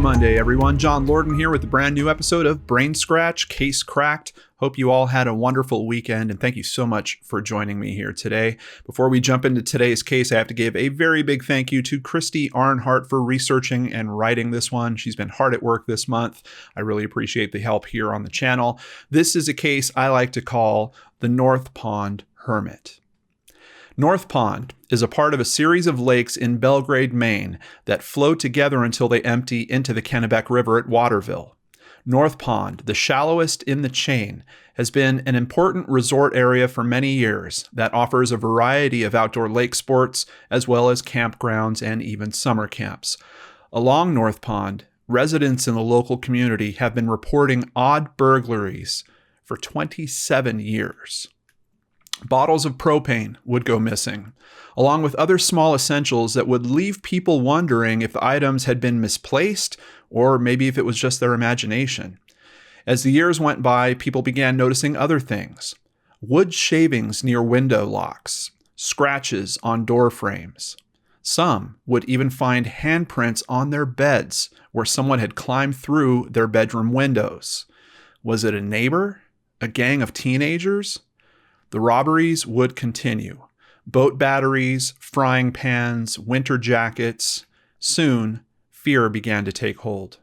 Monday, everyone. John Lorden here with a brand new episode of Brain Scratch, Case Cracked. Hope you all had a wonderful weekend, and thank you so much for joining me here today. Before we jump into today's case, I have to give a very big thank you to Christy Arnhart for researching and writing this one. She's been hard at work this month. I really appreciate the help here on the channel. This is a case I like to call the North Pond Hermit. North Pond is a part of a series of lakes in Belgrade, Maine that flow together until they empty into the Kennebec River at Waterville. North Pond, the shallowest in the chain, has been an important resort area for many years that offers a variety of outdoor lake sports as well as campgrounds and even summer camps. Along North Pond, residents in the local community have been reporting odd burglaries for 27 years. Bottles of propane would go missing, along with other small essentials that would leave people wondering if the items had been misplaced or maybe if it was just their imagination. As the years went by, people began noticing other things. Wood shavings near window locks, scratches on door frames. Some would even find handprints on their beds where someone had climbed through their bedroom windows. Was it a neighbor? A gang of teenagers? The robberies would continue. Boat batteries, frying pans, winter jackets. Soon, fear began to take hold.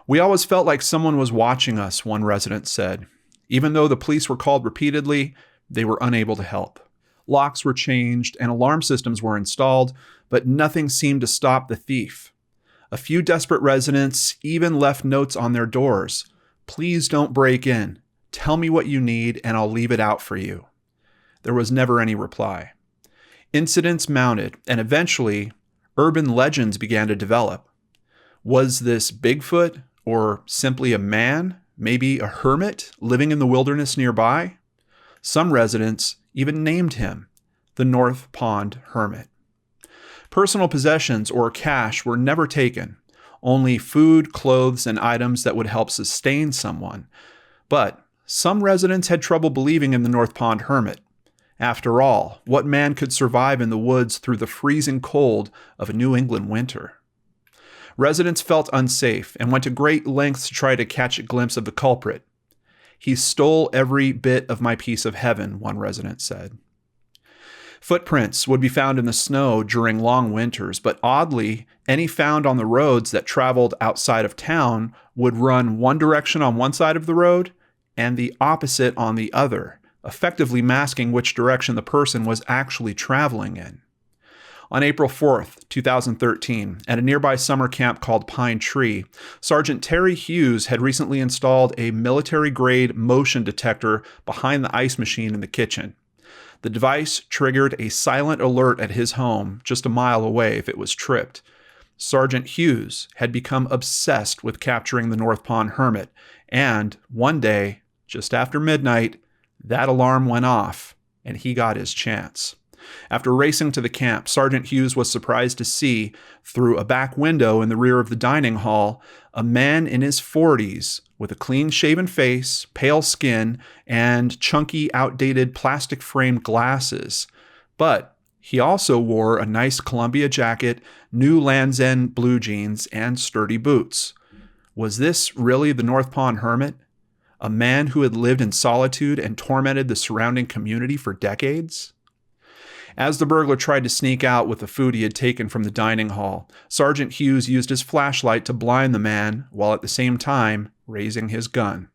"We always felt like someone was watching us," one resident said. Even though the police were called repeatedly, they were unable to help. Locks were changed and alarm systems were installed, but nothing seemed to stop the thief. A few desperate residents even left notes on their doors. "Please don't break in. Tell me what you need and I'll leave it out for you." There was never any reply. Incidents mounted, and eventually, urban legends began to develop. Was this Bigfoot, or simply a man, maybe a hermit living in the wilderness nearby? Some residents even named him the North Pond Hermit. Personal possessions or cash were never taken, only food, clothes, and items that would help sustain someone. But some residents had trouble believing in the North Pond Hermit. After all, what man could survive in the woods through the freezing cold of a New England winter? Residents felt unsafe and went to great lengths to try to catch a glimpse of the culprit. "He stole every bit of my piece of heaven," one resident said. Footprints would be found in the snow during long winters, but oddly, any found on the roads that traveled outside of town would run one direction on one side of the road and the opposite on the other, effectively masking which direction the person was actually traveling in. On April 4th, 2013, at a nearby summer camp called Pine Tree, Sergeant Terry Hughes had recently installed a military-grade motion detector behind the ice machine in the kitchen. The device triggered a silent alert at his home just a mile away if it was tripped. Sergeant Hughes had become obsessed with capturing the North Pond Hermit, and one day, just after midnight, that alarm went off, and he got his chance. After racing to the camp, Sergeant Hughes was surprised to see, through a back window in the rear of the dining hall, a man in his 40s with a clean-shaven face, pale skin, and chunky, outdated plastic-framed glasses. But he also wore a nice Columbia jacket, new Lands' End blue jeans, and sturdy boots. Was this really the North Pond Hermit? A man who had lived in solitude and tormented the surrounding community for decades? As the burglar tried to sneak out with the food he had taken from the dining hall, Sergeant Hughes used his flashlight to blind the man while at the same time raising his gun.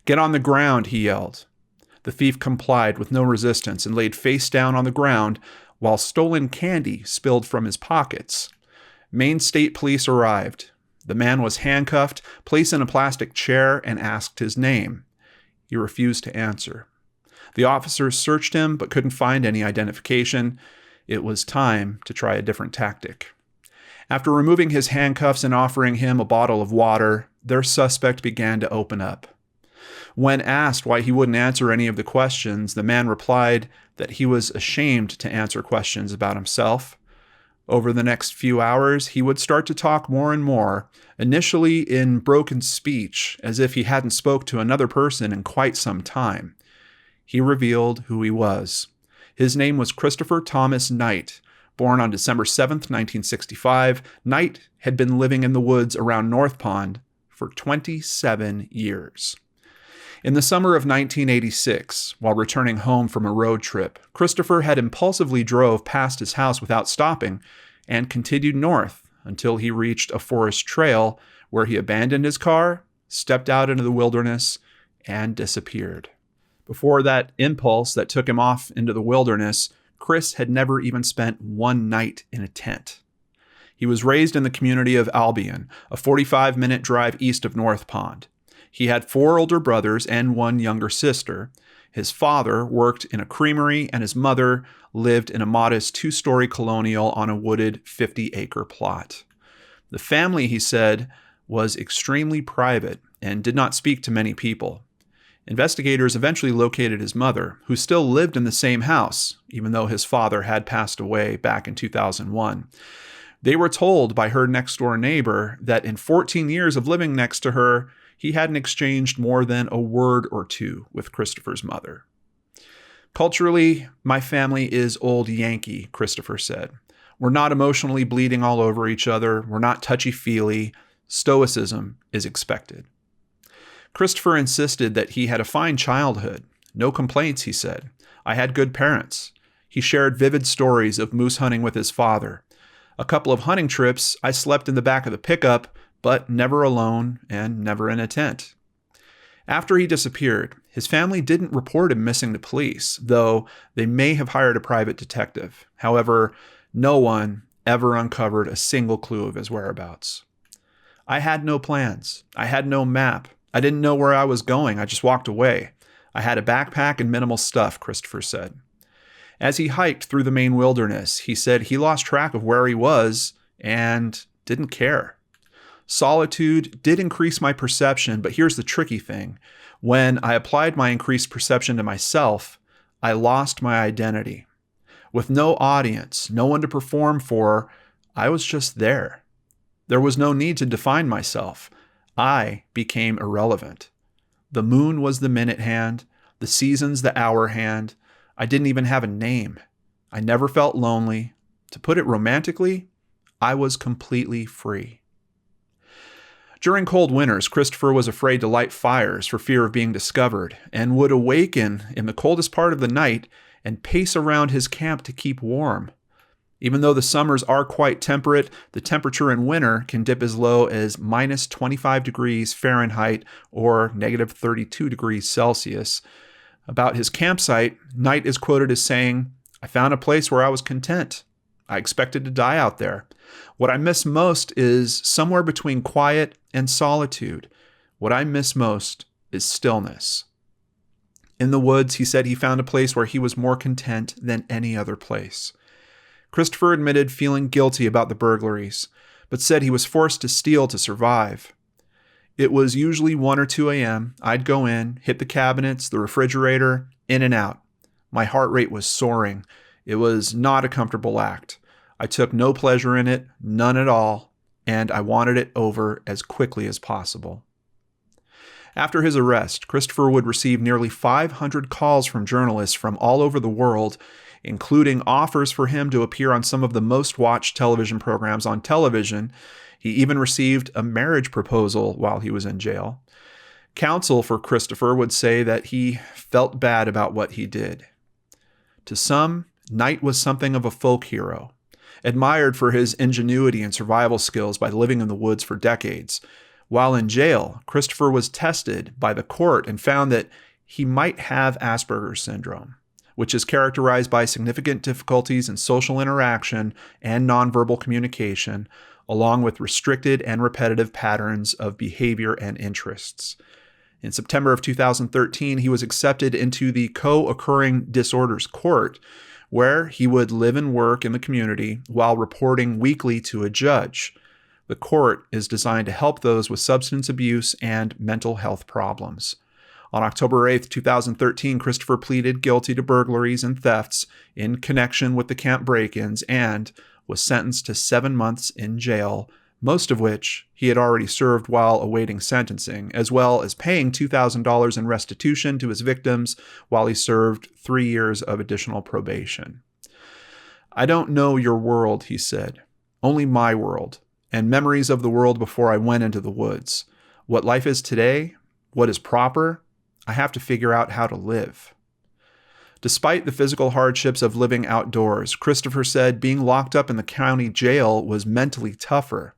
"Get on the ground," he yelled. The thief complied with no resistance and laid face down on the ground while stolen candy spilled from his pockets. Maine State Police arrived. The man was handcuffed, placed in a plastic chair, and asked his name. He refused to answer. The officers searched him but couldn't find any identification. It was time to try a different tactic. After removing his handcuffs and offering him a bottle of water, their suspect began to open up. When asked why he wouldn't answer any of the questions, the man replied that he was ashamed to answer questions about himself. Over the next few hours, he would start to talk more and more, initially in broken speech, as if he hadn't spoke to another person in quite some time. He revealed who he was. His name was Christopher Thomas Knight, Born on December 7th, 1965, Knight had been living in the woods around North Pond for 27 years. In the summer of 1986, while returning home from a road trip, Christopher had impulsively drove past his house without stopping and continued north until he reached a forest trail where he abandoned his car, stepped out into the wilderness, and disappeared. Before that impulse that took him off into the wilderness, Chris had never even spent one night in a tent. He was raised in the community of Albion, a 45-minute drive east of North Pond. He had 4 older brothers and 1 younger sister. His father worked in a creamery, and his mother lived in a modest 2-story colonial on a wooded 50-acre plot. The family, he said, was extremely private and did not speak to many people. Investigators eventually located his mother, who still lived in the same house, even though his father had passed away back in 2001. They were told by her next-door neighbor that in 14 years of living next to her, he hadn't exchanged more than a word or two with Christopher's mother. Culturally, my family is old Yankee, Christopher said. We're not emotionally bleeding all over each other. We're not touchy-feely. Stoicism is expected. Christopher insisted that he had a fine childhood. No complaints, he said. I had good parents. He shared vivid stories of moose hunting with his father. A couple of hunting trips, I slept in the back of the pickup, but never alone and never in a tent. After he disappeared, his family didn't report him missing to police, though they may have hired a private detective. However, no one ever uncovered a single clue of his whereabouts. I had no plans. I had no map. I didn't know where I was going. I just walked away. I had a backpack and minimal stuff, Christopher said. As he hiked through the Maine wilderness, he said he lost track of where he was and didn't care. Solitude did increase my perception, but here's the tricky thing. When I applied my increased perception to myself, I lost my identity. With no audience, no one to perform for, I was just there. There was no need to define myself. I became irrelevant. The moon was the minute hand, the seasons the hour hand. I didn't even have a name. I never felt lonely. To put it romantically, I was completely free. During cold winters, Christopher was afraid to light fires for fear of being discovered and would awaken in the coldest part of the night and pace around his camp to keep warm. Even though the summers are quite temperate, the temperature in winter can dip as low as minus 25 degrees Fahrenheit or negative 32 degrees Celsius. About his campsite, Knight is quoted as saying, "I found a place where I was content. I expected to die out there. What I miss most is somewhere between quiet and solitude. What I miss most is stillness." In the woods, he said he found a place where he was more content than any other place. Christopher admitted feeling guilty about the burglaries, but said he was forced to steal to survive. It was usually 1 or 2 a.m. I'd go in, hit the cabinets, the refrigerator, in and out. My heart rate was soaring. It was not a comfortable act. I took no pleasure in it, none at all, and I wanted it over as quickly as possible. After his arrest, Christopher would receive nearly 500 calls from journalists from all over the world, including offers for him to appear on some of the most watched television programs on television. He even received a marriage proposal while he was in jail. Counsel for Christopher would say that he felt bad about what he did. To some, Knight was something of a folk hero, admired for his ingenuity and survival skills by living in the woods for decades. While in jail, Christopher was tested by the court and found that he might have Asperger's syndrome, which is characterized by significant difficulties in social interaction and nonverbal communication, along with restricted and repetitive patterns of behavior and interests. In September of 2013, he was accepted into the co-occurring disorders court, where he would live and work in the community while reporting weekly to a judge. The court is designed to help those with substance abuse and mental health problems. On October 8, 2013, Christopher pleaded guilty to burglaries and thefts in connection with the camp break-ins and was sentenced to 7 months in jail, most of which he had already served while awaiting sentencing, as well as paying $2,000 in restitution to his victims while he served 3 years of additional probation. "I don't know your world," he said. "Only my world, and memories of the world before I went into the woods. What life is today, what is proper, I have to figure out how to live." Despite the physical hardships of living outdoors, Christopher said being locked up in the county jail was mentally tougher.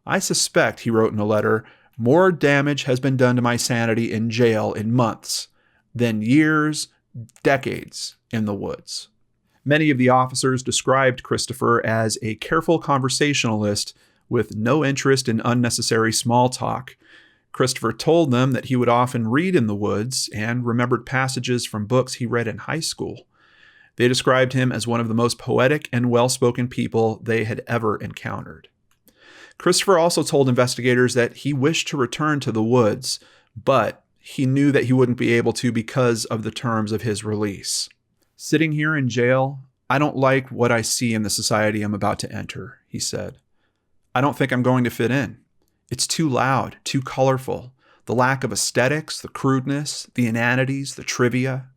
"I suspect," he wrote in a letter, "more damage has been done to my sanity in jail in months than years, decades in the woods." Many of the officers described Christopher as a careful conversationalist with no interest in unnecessary small talk. Christopher told them that he would often read in the woods and remembered passages from books he read in high school. They described him as one of the most poetic and well-spoken people they had ever encountered. Christopher also told investigators that he wished to return to the woods, but he knew that he wouldn't be able to because of the terms of his release. "Sitting here in jail, I don't like what I see in the society I'm about to enter," he said. "I don't think I'm going to fit in. It's too loud, too colorful, the lack of aesthetics, the crudeness, the inanities, the trivia."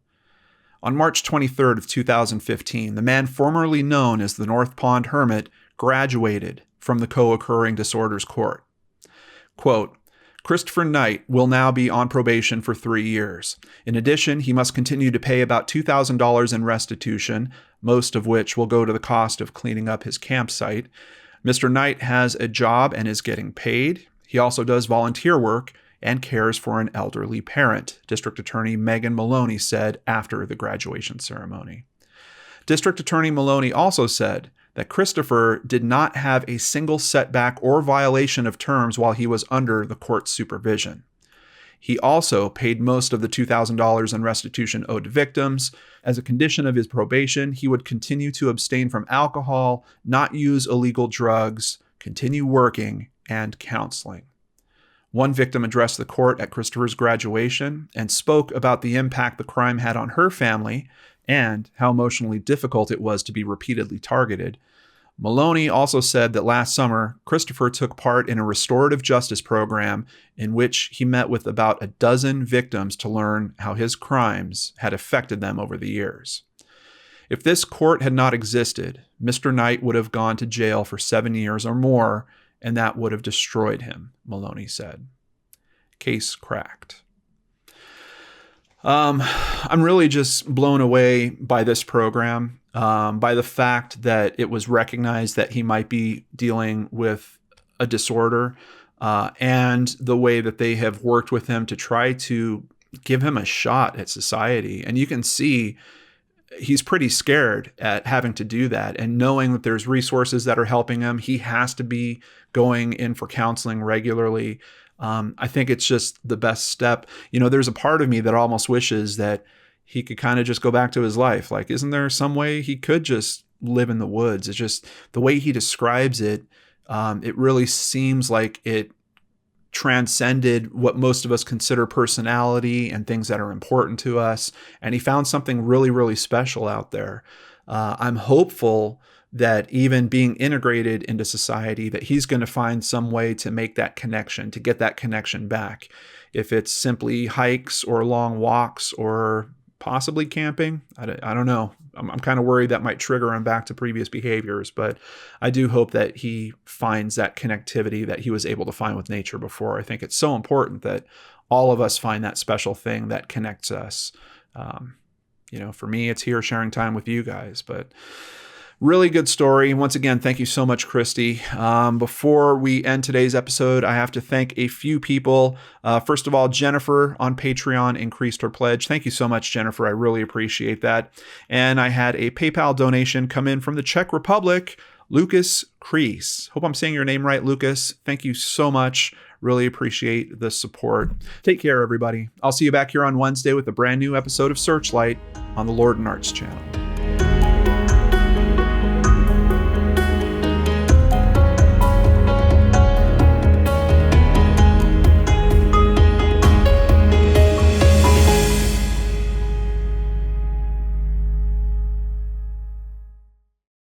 On March 23rd of 2015, the man formerly known as the North Pond Hermit graduated from the co-occurring disorders court. Quote, "Christopher Knight will now be on probation for 3 years. In addition, he must continue to pay about $2,000 in restitution, most of which will go to the cost of cleaning up his campsite. Mr. Knight has a job and is getting paid. He also does volunteer work and cares for an elderly parent," District Attorney Megan Maloney said after the graduation ceremony. District Attorney Maloney also said that Christopher did not have a single setback or violation of terms while he was under the court's supervision. He also paid most of the $2,000 in restitution owed to victims. As a condition of his probation, he would continue to abstain from alcohol, not use illegal drugs, continue working, and counseling. One victim addressed the court at Christopher's graduation and spoke about the impact the crime had on her family and how emotionally difficult it was to be repeatedly targeted. Maloney also said that last summer, Christopher took part in a restorative justice program in which he met with about a dozen victims to learn how his crimes had affected them over the years. If this court had not existed, Mr. Knight would have gone to jail for 7 years or more, and that would have destroyed him, Maloney said. Case cracked. I'm really just blown away by this program, by the fact that it was recognized that he might be dealing with a disorder, and the way that they have worked with him to try to give him a shot at society. And you can see he's pretty scared at having to do that, and knowing that there's resources that are helping him. He has to be going in for counseling regularly. I think it's just the best step. You know, there's a part of me that almost wishes that he could kind of just go back to his life. Like, isn't there some way he could just live in the woods? It's just the way he describes it. It really seems like it transcended what most of us consider personality and things that are important to us. And he found something really, really special out there. I'm hopeful that even being integrated into society, that he's going to find some way to make that connection, to get that connection back. If it's simply hikes or long walks or possibly camping, I don't know. I'm kind of worried that might trigger him back to previous behaviors, but I do hope that he finds that connectivity that he was able to find with nature before. I think it's so important that all of us find that special thing that connects us. For me, it's here sharing time with you guys, but really good story. Once again, thank you so much, Christy. Before we end today's episode, I have to thank a few people. First of all, Jennifer on Patreon increased her pledge. Thank you so much, Jennifer. I really appreciate that. And I had a PayPal donation come in from the Czech Republic, Lucas Kreis. Hope I'm saying your name right, Lucas. Thank you so much. Really appreciate the support. Take care, everybody. I'll see you back here on Wednesday with a brand new episode of Searchlight on the Lord and Arts channel.